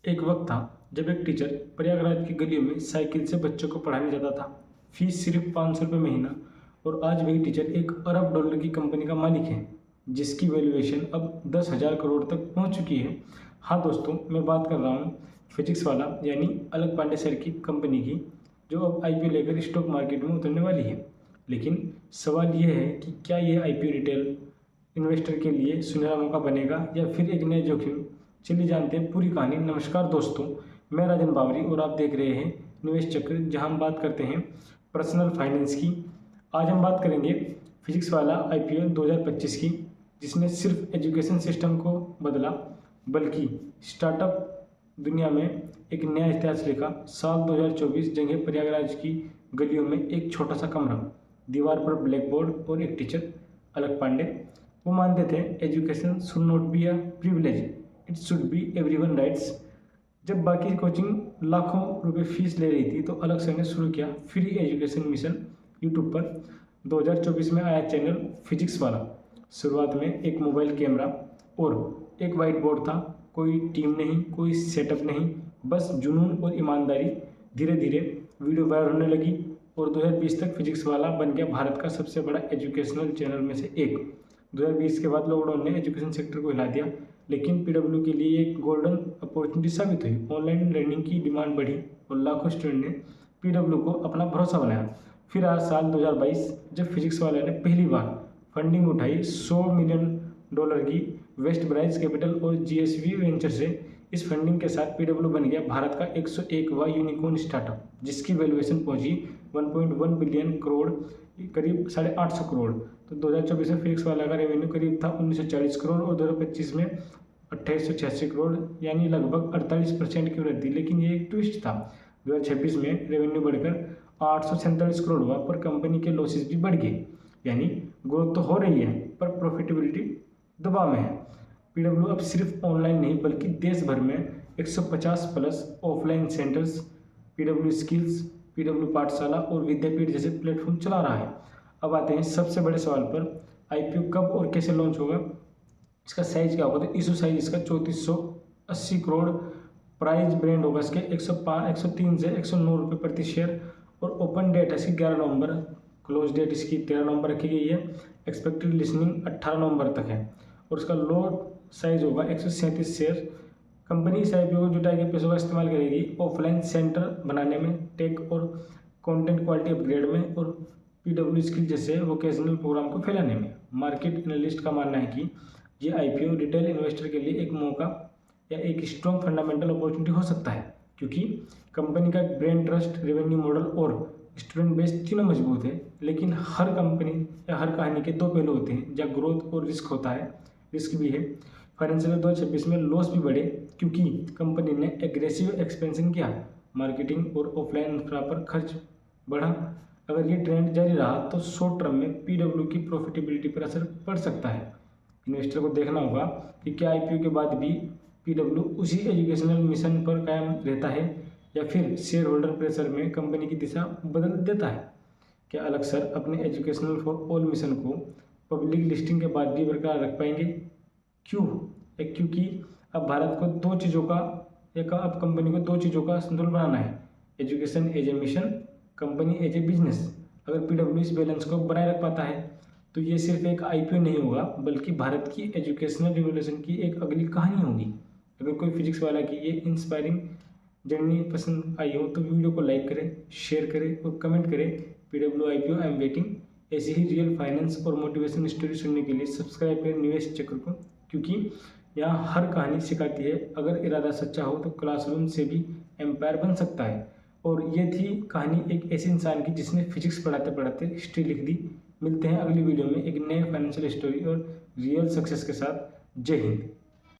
एक वक्त था जब एक टीचर प्रयागराज की गलियों में साइकिल से बच्चों को पढ़ाने जाता था। फीस सिर्फ 500 रुपये महीना। और आज वही टीचर एक अरब डॉलर की कंपनी का मालिक है, जिसकी वैल्यूएशन अब 10,000 करोड़ तक पहुंच चुकी है। हाँ दोस्तों, मैं बात कर रहा हूँ फिजिक्स वाला यानी अलक पांडे सर की कंपनी की, जो अब आईपीओ लेकर स्टॉक मार्केट में उतरने वाली है। लेकिन सवाल यह है कि क्या यह आईपीओ रिटेल इन्वेस्टर के लिए सुनहरा मौका बनेगा या फिर एक नया जोखिम। चलिए जानते हैं पूरी कहानी। नमस्कार दोस्तों, मैं राजन बावरी और आप देख रहे हैं निवेश चक्र, जहां हम बात करते हैं पर्सनल फाइनेंस की। आज हम बात करेंगे फिजिक्स वाला आईपीओ 2025 की, जिसने सिर्फ एजुकेशन सिस्टम को बदला बल्कि स्टार्टअप दुनिया में एक नया इतिहास लिखा। साल 2024 जगह प्रयागराज की गलियों में एक छोटा सा कमरा, दीवार पर ब्लैक बोर्ड और एक टीचर अलक पांडे। वो मानते थे education should not be a privilege, it should be everyone rights. जब बाकी कोचिंग लाखों रुपए फीस ले रही थी तो अलग सर ने शुरू किया फ्री एजुकेशन मिशन यूट्यूब पर। 2024 में आया चैनल फिजिक्स वाला। शुरुआत में एक मोबाइल कैमरा और एक वाइट बोर्ड था, कोई टीम नहीं, कोई सेटअप नहीं, बस जुनून और ईमानदारी। धीरे धीरे वीडियो वायरल होने लगी और 2020 तक फिजिक्स वाला बन गया भारत का सबसे बड़ा एजुकेशनल चैनल में से एक। 2020 के बाद लॉकडाउन ने एजुकेशन सेक्टर को हिला दिया, लेकिन पीडब्ल्यू के लिए एक गोल्डन अपॉर्चुनिटी साबित हुई। ऑनलाइन लर्निंग की डिमांड बढ़ी और लाखों स्टूडेंट ने पीडब्ल्यू को अपना भरोसा बनाया। फिर आज साल 2022 जब फिजिक्स वाले ने पहली बार फंडिंग उठाई $100 मिलियन की वेस्ट ब्राइज कैपिटल और जीएसवी वेंचर से। इस फंडिंग के साथ पीडब्ल्यू बन गया भारत का 101वां यूनिकॉर्न स्टार्टअप, जिसकी वैल्यूएशन पहुंची 1.1 बिलियन करोड़, करीब 850 करोड़। तो 2024 में फिजिक्स वाला का रेवेन्यू करीब था 1940 करोड़ और 2025 में 2886 करोड़, यानी लगभग 48% की वृद्धि। लेकिन ये एक ट्विस्ट था, 2026 में रेवेन्यू बढ़कर 847 करोड़ हुआ, पर कंपनी के लॉसेस भी बढ़ गए। यानी ग्रोथ तो हो रही है पर प्रॉफिटेबिलिटी दबाव में है। पीडब्ल्यू अब सिर्फ ऑनलाइन नहीं बल्कि देश भर में 150 plus offline centres, PW skills, PW Pathshala और विद्यापीठ जैसे प्लेटफॉर्म चला रहा है। अब आते हैं सबसे बड़े सवाल पर, आईपीओ कब और कैसे लॉन्च होगा, इसका साइज क्या होगा। तो इशू साइज इसका 3480 करोड़, प्राइस ब्रांड होगा इसके 103 से 109 रुपये प्रति शेयर, और ओपन डेट है इसकी 11 नवंबर, क्लोज डेट इसकी 13 नवंबर रखी गई है। एक्सपेक्टेड लिस्निंग 18 नवंबर तक है और इसका लॉट साइज होगा 137 शेयर। कंपनी इस आईपीओ को जुटाई के पैसों का इस्तेमाल करेगी ऑफलाइन सेंटर बनाने में, टेक और कंटेंट क्वालिटी अपग्रेड में, और पीडब्ल्यू स्किल जैसे वोकेशनल प्रोग्राम को फैलाने में। मार्केट एनालिस्ट का मानना है कि ये आईपीओ रिटेल इन्वेस्टर के लिए एक मौका या एक स्ट्रॉन्ग फंडामेंटल अपॉर्चुनिटी हो सकता है, क्योंकि कंपनी का ब्रांड ट्रस्ट, रेवेन्यू मॉडल और स्टूडेंट बेस तीनों मजबूत है। लेकिन हर कंपनी या हर कहानी के दो पहलू होते हैं, जहाँ ग्रोथ और रिस्क होता है। रिस्क भी है। फाइनेंशियल 2026 में लॉस भी बढ़े क्योंकि कंपनी ने एग्रेसिव एक्सपेंशन किया, मार्केटिंग और ऑफलाइन इंफ्रा पर खर्च बढ़ा। अगर ये ट्रेंड जारी रहा तो शॉर्ट टर्म में पीडब्ल्यू की प्रॉफिटेबिलिटी पर असर पड़ सकता है। इन्वेस्टर को देखना होगा कि क्या आईपीओ के बाद भी पीडब्ल्यू उसी एजुकेशनल मिशन पर कायम रहता है या फिर शेयर होल्डर प्रेशर में कंपनी की दिशा बदल देता है। क्या अलग सर अपने एजुकेशनल फॉर ऑल मिशन को पब्लिक लिस्टिंग के बाद भी बरकरार रख पाएंगे? क्यों? क्योंकि अब भारत को दो चीज़ों का अब कंपनी को दो चीज़ों का संतुलन बनाना है, education as a mission, company as a business. अगर पीडब्ल्यू इस बैलेंस को बनाए रख पाता है तो ये सिर्फ एक आईपीओ नहीं होगा बल्कि भारत की एजुकेशनल रिवोल्यूशन की एक अगली कहानी होगी। अगर कोई फिजिक्स वाला की ये इंस्पायरिंग जर्नी पसंद आई हो तो वीडियो को लाइक करें, शेयर करें और कमेंट करें। PW IPO I am waiting. ऐसी ही रियल फाइनेंस और मोटिवेशन स्टोरी सुनने के लिए सब्सक्राइब करें निवेश चक्र को, क्योंकि यहाँ हर कहानी सिखाती है अगर इरादा सच्चा हो तो क्लासरूम से भी एम्पायर बन सकता है। और ये थी कहानी एक ऐसे इंसान की जिसने फिजिक्स पढ़ाते पढ़ाते हिस्ट्री लिख दी। मिलते हैं अगली वीडियो में एक नए फाइनेंशियल स्टोरी और रियल सक्सेस के साथ। जय हिंद।